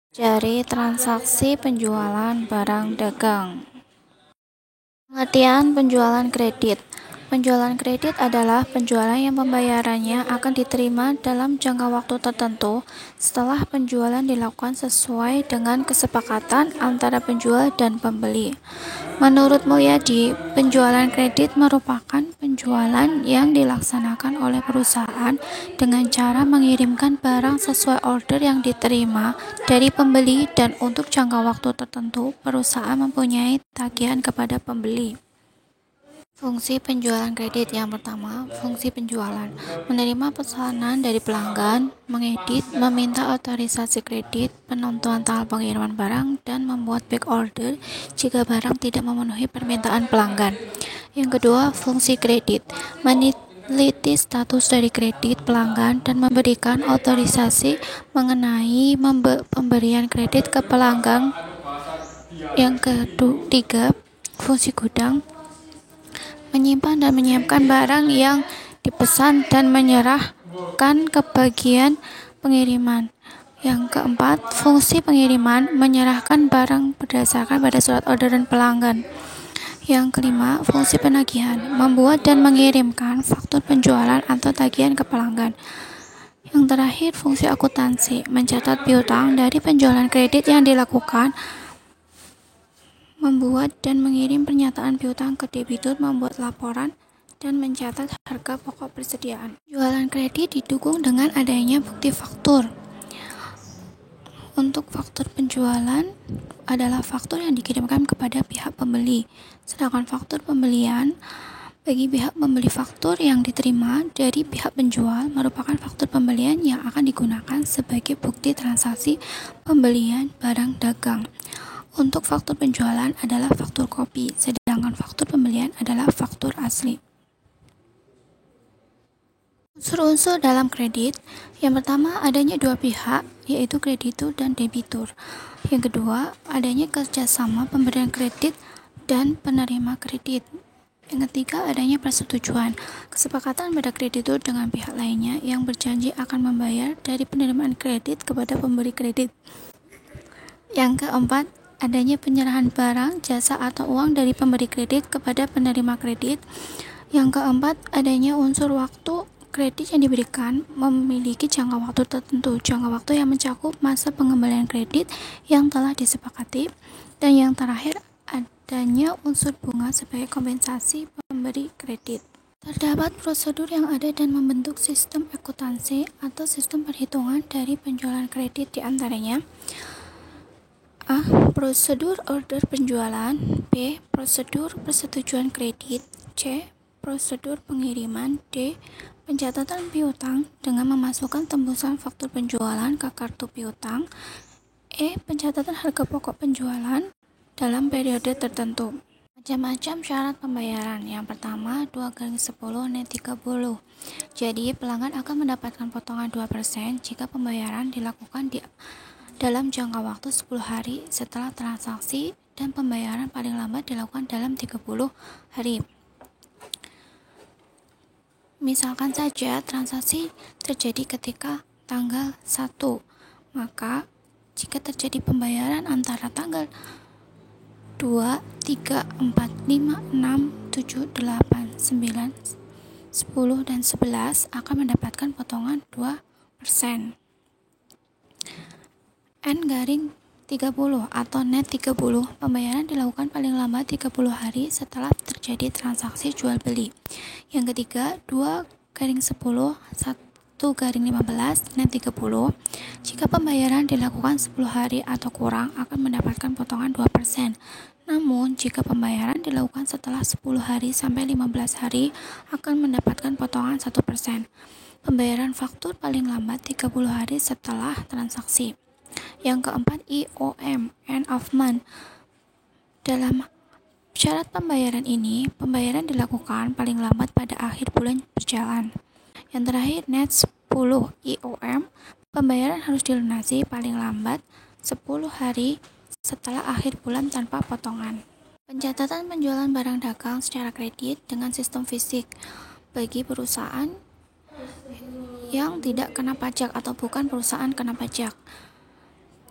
Dari transaksi penjualan barang dagang. Pengertian penjualan kredit. Penjualan kredit adalah penjualan yang pembayarannya akan diterima dalam jangka waktu tertentu setelah penjualan dilakukan sesuai dengan kesepakatan antara penjual dan pembeli. Menurut Mulyadi, penjualan kredit merupakan penjualan yang dilaksanakan oleh perusahaan dengan cara mengirimkan barang sesuai order yang diterima dari pembeli, dan untuk jangka waktu tertentu perusahaan mempunyai tagihan kepada pembeli. Fungsi penjualan kredit. Yang pertama, fungsi penjualan: menerima pesanan dari pelanggan, mengedit, meminta otorisasi kredit, penentuan tanggal pengiriman barang, dan membuat back order jika barang tidak memenuhi permintaan pelanggan. Yang kedua, fungsi kredit: meneliti status dari kredit pelanggan dan memberikan otorisasi mengenai pemberian kredit ke pelanggan. Yang ketiga, fungsi gudang: menyimpan dan menyiapkan barang yang dipesan dan menyerahkan ke bagian pengiriman. Yang keempat, fungsi pengiriman: menyerahkan barang berdasarkan pada surat orderan pelanggan. Yang kelima, fungsi penagihan: membuat dan mengirimkan faktur penjualan atau tagihan ke pelanggan. Yang terakhir, fungsi akuntansi: mencatat piutang dari penjualan kredit yang dilakukan, membuat dan mengirim pernyataan piutang ke debitur, membuat laporan, dan mencatat harga pokok persediaan. Jualan kredit didukung dengan adanya bukti faktur. Untuk faktur penjualan adalah faktur yang dikirimkan kepada pihak pembeli, sedangkan faktur pembelian bagi pihak pembeli. Faktur yang diterima dari pihak penjual merupakan faktur pembelian yang akan digunakan sebagai bukti transaksi pembelian barang dagang. Untuk faktur penjualan adalah faktur kopi, sedangkan faktur pembelian adalah faktur asli. Unsur-unsur dalam kredit. Yang pertama, adanya dua pihak, yaitu kreditur dan debitur. Yang kedua, adanya kerjasama pemberian kredit dan penerima kredit. Yang ketiga, adanya persetujuan, kesepakatan pada kreditur dengan pihak lainnya yang berjanji akan membayar dari penerimaan kredit kepada pemberi kredit. Yang keempat, adanya penyerahan barang, jasa, atau uang dari pemberi kredit kepada penerima kredit. Yang keempat, adanya unsur waktu. Kredit yang diberikan memiliki jangka waktu tertentu, jangka waktu yang mencakup masa pengembalian kredit yang telah disepakati. Dan yang terakhir, adanya unsur bunga sebagai kompensasi pemberi kredit. Terdapat prosedur yang ada dan membentuk sistem akuntansi atau sistem perhitungan dari penjualan kredit, diantaranya: A. Prosedur order penjualan. B. Prosedur persetujuan kredit. C. Prosedur pengiriman. D. Pencatatan piutang dengan memasukkan tembusan faktur penjualan ke kartu piutang. E. Pencatatan harga pokok penjualan dalam periode tertentu. Macam-macam syarat pembayaran. Yang pertama, 2/10 net 30. Jadi, pelanggan akan mendapatkan potongan 2% jika pembayaran dilakukan dalam jangka waktu 10 hari setelah transaksi, dan pembayaran paling lambat dilakukan dalam 30 hari. Misalkan saja transaksi terjadi ketika tanggal 1, maka jika terjadi pembayaran antara tanggal 2, 3, 4, 5, 6, 7, 8, 9, 10, dan 11 akan mendapatkan potongan 2%. N-30 atau net 30, pembayaran dilakukan paling lambat 30 hari setelah terjadi transaksi jual beli. Yang ketiga, 2/10 1/15 net 30, jika pembayaran dilakukan 10 hari atau kurang akan mendapatkan potongan 2%. Namun, jika pembayaran dilakukan setelah 10 hari sampai 15 hari akan mendapatkan potongan 1%. Pembayaran faktur paling lambat 30 hari setelah transaksi. Yang keempat, IOM, end of month. Dalam syarat pembayaran ini, pembayaran dilakukan paling lambat pada akhir bulan berjalan. Yang terakhir, net 10 IOM, pembayaran harus dilunasi paling lambat 10 hari setelah akhir bulan tanpa potongan. Pencatatan penjualan barang dagang secara kredit dengan sistem fisik bagi perusahaan yang tidak kena pajak atau bukan perusahaan kena pajak.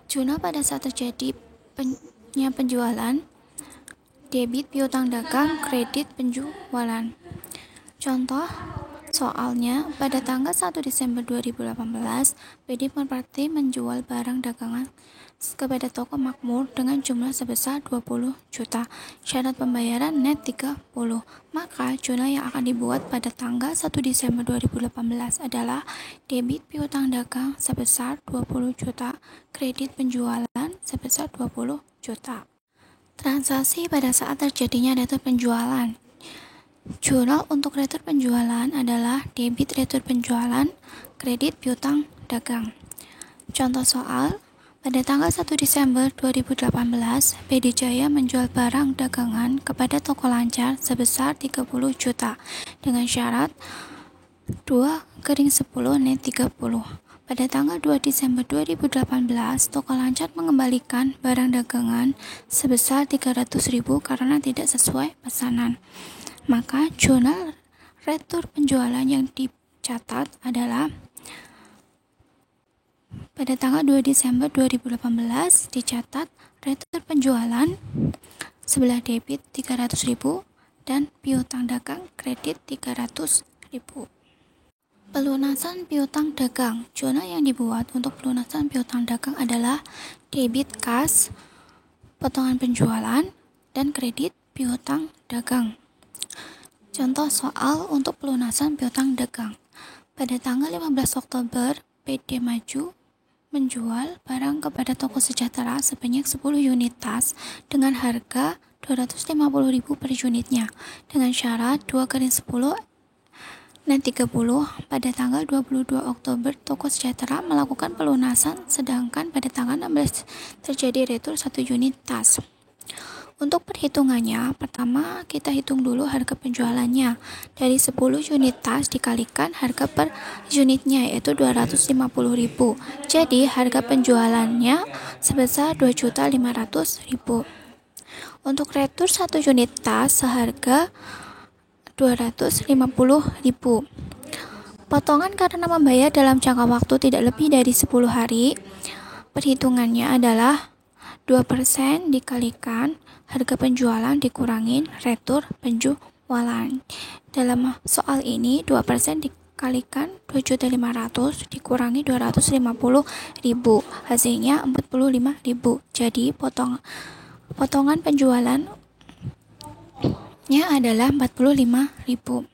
Jurnal pada saat terjadi penjualan, debit piutang dagang, kredit penjualan. Contoh soalnya, pada tanggal 1 Desember 2018, PD Merpati menjual barang dagangan kepada toko makmur dengan jumlah sebesar 20 juta. Syarat pembayaran net 30. Maka jurnal yang akan dibuat pada tanggal 1 Desember 2018 adalah debit piutang dagang sebesar 20 juta, kredit penjualan sebesar 20 juta. Transaksi pada saat terjadinya retur penjualan. Jurnal untuk retur penjualan adalah debit retur penjualan, kredit piutang dagang. Contoh soal, pada tanggal 1 Desember 2018, PD Jaya menjual barang dagangan kepada toko Lancar sebesar 30 juta dengan syarat 2/10 net 30. Pada tanggal 2 Desember 2018, toko Lancar mengembalikan barang dagangan sebesar 300.000 karena tidak sesuai pesanan. Maka jurnal retur penjualan yang dicatat adalah pada tanggal 2 Desember 2018 dicatat retur penjualan sebelah debit 300.000 dan piutang dagang kredit 300.000. Pelunasan piutang dagang. Jurnal yang dibuat untuk pelunasan piutang dagang adalah debit kas, potongan penjualan, dan kredit piutang dagang. Contoh soal untuk pelunasan piutang dagang. Pada tanggal 15 Oktober, PD Maju menjual barang kepada toko Sejahtera sebanyak 10 unit tas dengan harga 250.000 per unitnya dengan syarat 2/10 net 30. Pada tanggal 22 Oktober, toko Sejahtera melakukan pelunasan, sedangkan pada tanggal 16 terjadi retur 1 unit tas. Untuk perhitungannya, pertama kita hitung dulu harga penjualannya. Dari 10 unit tas dikalikan harga per unitnya, yaitu 250.000. Jadi harga penjualannya sebesar 2.500.000. Untuk retur 1 unit tas seharga 250.000. Potongan karena membayar dalam jangka waktu tidak lebih dari 10 hari. Perhitungannya adalah 2% dikalikan harga penjualan dikurangin retur penjualan. Dalam soal ini 2% dikalikan 2.500.000 dikurangi 250.000, hasilnya 45.000. Jadi potongan penjualannya adalah 45.000.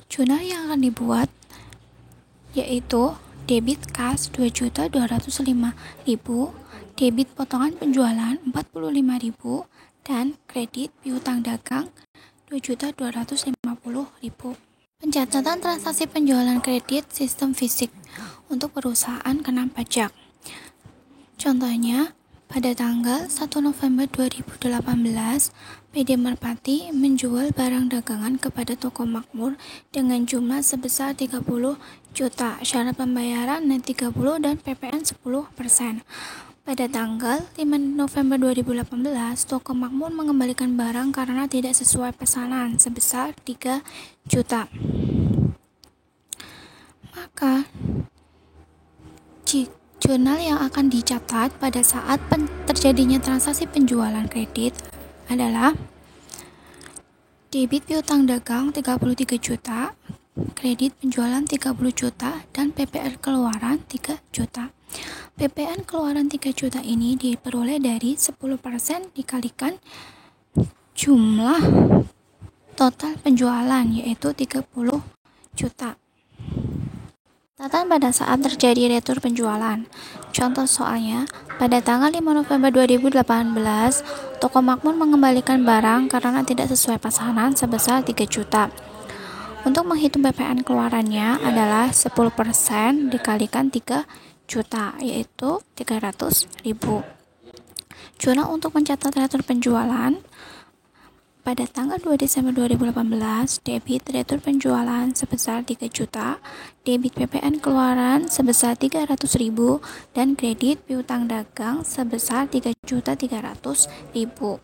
Jurnal yang akan dibuat yaitu debit kas 2.205.000, debit potongan penjualan 45.000, dan kredit piutang dagang 2.250.000. Pencatatan transaksi penjualan kredit sistem fisik untuk perusahaan kena pajak. Contohnya, pada tanggal 1 November 2018, PD Merpati menjual barang dagangan kepada toko makmur dengan jumlah sebesar 30 juta. Syarat pembayaran net 30 dan PPN 10%. Pada tanggal 5 November 2018, toko makmur mengembalikan barang karena tidak sesuai pesanan sebesar 3 juta. Maka jurnal yang akan dicatat pada saat terjadinya transaksi penjualan kredit adalah debit piutang dagang 33 juta, kredit penjualan 30 juta, dan PPN keluaran 3 juta. PPN keluaran 3 juta ini diperoleh dari 10% dikalikan jumlah total penjualan, yaitu 30 juta. Catatan pada saat terjadi retur penjualan. Contoh soalnya, pada tanggal 5 November 2018, toko makmur mengembalikan barang karena tidak sesuai pesanan sebesar 3 juta. Untuk menghitung PPN keluarannya adalah 10% dikalikan 3 juta, yaitu 300.000. Jurnal untuk mencatat retur penjualan. Pada tanggal 2 Desember 2018, debit retur penjualan sebesar 3 juta, debit PPN keluaran sebesar 300.000, dan kredit piutang dagang sebesar 3.300.000.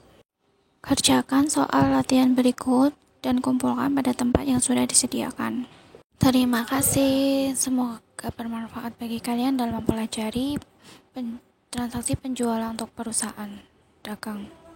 Kerjakan soal latihan berikut dan kumpulkan pada tempat yang sudah disediakan. Terima kasih, semoga bermanfaat bagi kalian dalam mempelajari transaksi penjualan untuk perusahaan dagang.